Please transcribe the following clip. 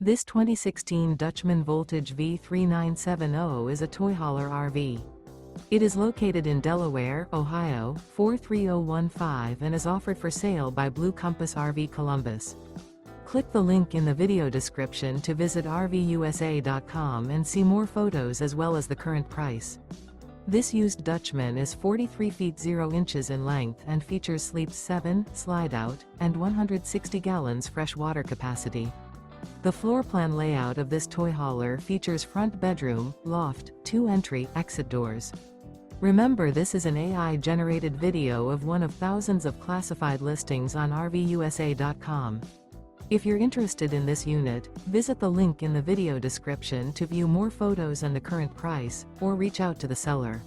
This 2016 Dutchmen Voltage V3970 is a toy hauler RV. It is located in Delaware, Ohio, 43015 and is offered for sale by Blue Compass RV Columbus. Click the link in the video description to visit RVUSA.com and see more photos as well as the current price. This used Dutchman is 43 feet 0 inches in length and features sleeps 7, slide-out, and 160 gallons fresh water capacity. The floor plan layout of this toy hauler features front bedroom, loft, 2 entry/exit doors. Remember, this is an AI-generated video of one of thousands of classified listings on RVUSA.com. If you're interested in this unit, visit the link in the video description to view more photos and the current price, or reach out to the seller.